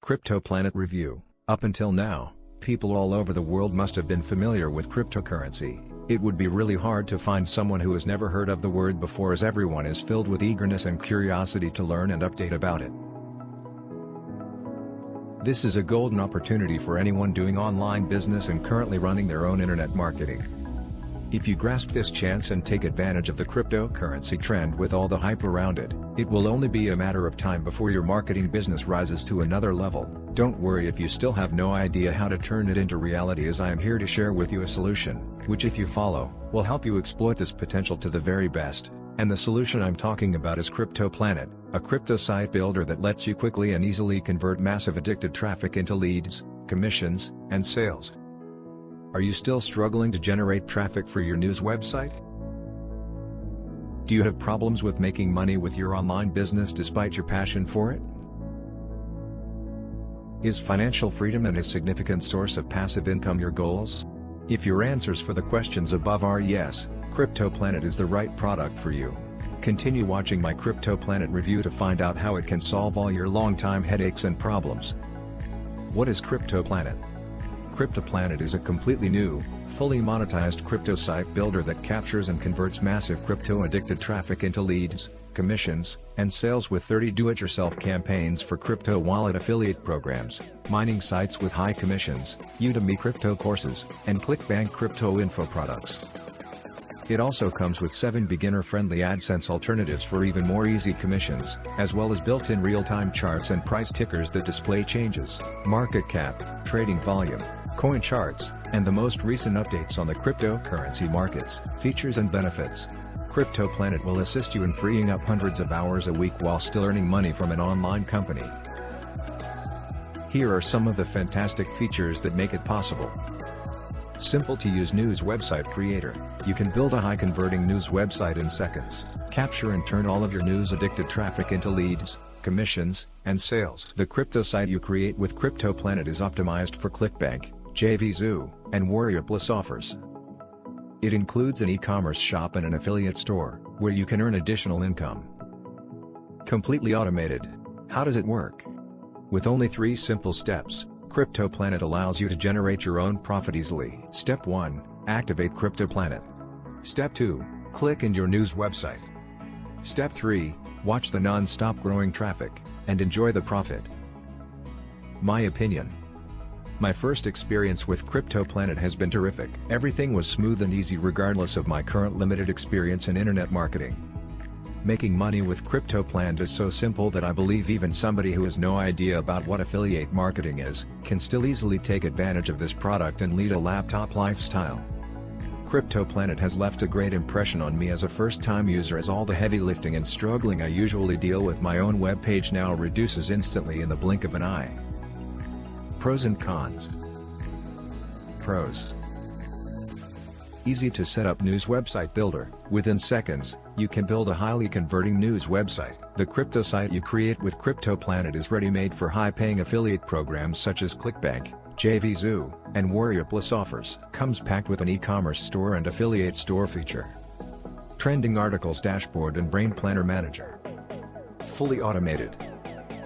CryptoPlanet Review. Up until now, people all over the world must have been familiar with cryptocurrency. It would be really hard to find someone who has never heard of the word before, as everyone is filled with eagerness and curiosity to learn and update about it. This is a golden opportunity for anyone doing online business and currently running their own internet marketing. If you grasp this chance and take advantage of the cryptocurrency trend with all the hype around it, it will only be a matter of time before your marketing business rises to another level. Don't worry if you still have no idea how to turn it into reality, as I am here to share with you a solution, which if you follow, will help you exploit this potential to the very best. And the solution I'm talking about is CryptoPlanet, a crypto site builder that lets you quickly and easily convert massive addicted traffic into leads, commissions, and sales. Are you still struggling to generate traffic for your news website? Do you have problems with making money with your online business despite your passion for it? Is financial freedom and a significant source of passive income your goals? If your answers for the questions above are yes, CryptoPlanet is the right product for you. Continue watching my CryptoPlanet review to find out how it can solve all your long-time headaches and problems. What is CryptoPlanet? CryptoPlanet is a completely new, fully monetized crypto site builder that captures and converts massive crypto-addicted traffic into leads, commissions, and sales with 30 do-it-yourself campaigns for crypto wallet affiliate programs, mining sites with high commissions, Udemy crypto courses, and ClickBank crypto info products. It also comes with 7 beginner-friendly Adsense alternatives for even more easy commissions, as well as built-in real-time charts and price tickers that display changes, market cap, trading volume, coin charts, and the most recent updates on the cryptocurrency markets, features and benefits. CryptoPlanet will assist you in freeing up hundreds of hours a week while still earning money from an online company. Here are some of the fantastic features that make it possible. Simple to use news website creator. You can build a high converting news website in seconds, capture and turn all of your news addicted traffic into leads, commissions, and sales. The crypto site you create with CryptoPlanet is optimized for ClickBank, JVZoo, and Warrior Plus offers. It includes an e-commerce shop and an affiliate store, where you can earn additional income. Completely automated. How does it work? With only 3 simple steps, CryptoPlanet allows you to generate your own profit easily. Step 1. Activate CryptoPlanet. Step 2. Click in your news website. Step 3. Watch the non-stop growing traffic, and enjoy the profit. My opinion. My first experience with CryptoPlanet has been terrific. Everything was smooth and easy regardless of my current limited experience in internet marketing. Making money with CryptoPlanet is so simple that I believe even somebody who has no idea about what affiliate marketing is, can still easily take advantage of this product and lead a laptop lifestyle. CryptoPlanet has left a great impression on me as a first-time user, as all the heavy lifting and struggling I usually deal with my own web page now reduces instantly in the blink of an eye. Pros and cons. Pros. Easy to set up news website builder. Within seconds, you can build a highly converting news website. The crypto site you create with CryptoPlanet is ready-made for high-paying affiliate programs such as ClickBank, JVZoo, and Warrior Plus offers. Comes packed with an e-commerce store and affiliate store feature. Trending articles dashboard and brain planner manager. Fully automated.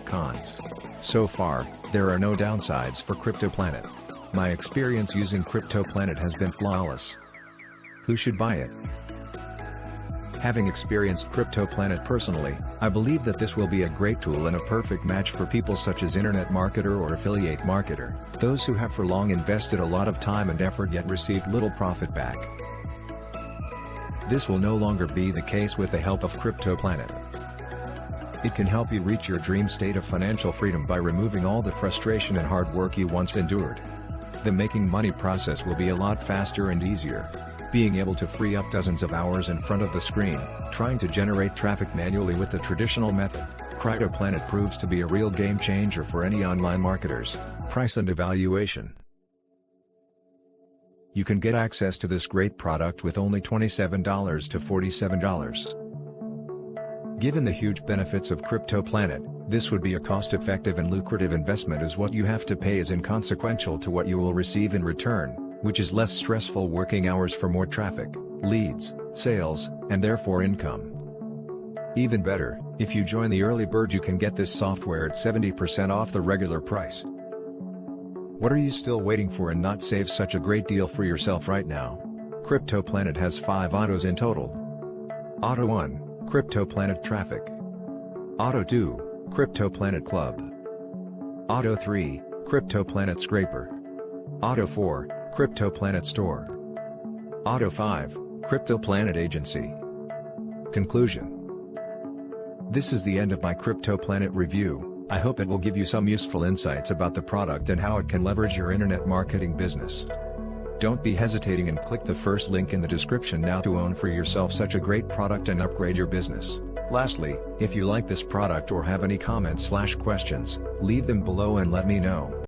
Cons. So far, there are no downsides for CryptoPlanet. My experience using CryptoPlanet has been flawless. Who should buy it? Having experienced CryptoPlanet personally, I believe that this will be a great tool and a perfect match for people such as internet marketer or affiliate marketer, those who have for long invested a lot of time and effort yet received little profit back. This will no longer be the case with the help of CryptoPlanet. It can help you reach your dream state of financial freedom by removing all the frustration and hard work you once endured. The making money process will be a lot faster and easier. Being able to free up dozens of hours in front of the screen, trying to generate traffic manually with the traditional method, CryptoPlanet proves to be a real game changer for any online marketers. Price and evaluation. You can get access to this great product with only $27 to $47. Given the huge benefits of CryptoPlanet, this would be a cost-effective and lucrative investment, as what you have to pay is inconsequential to what you will receive in return, which is less stressful working hours for more traffic, leads, sales, and therefore income. Even better, if you join the early bird you can get this software at 70% off the regular price. What are you still waiting for and not save such a great deal for yourself right now? CryptoPlanet has 5 autos in total. Auto 1, CryptoPlanet Traffic. Auto 2, CryptoPlanet Club. Auto 3, CryptoPlanet Scraper. Auto 4, CryptoPlanet Store. Auto 5, CryptoPlanet Agency. Conclusion. This is the end of my CryptoPlanet review. I hope it will give you some useful insights about the product and how it can leverage your internet marketing business. Don't be hesitating and click the first link in the description now to own for yourself such a great product and upgrade your business. Lastly, if you like this product or have any comments/questions, leave them below and let me know.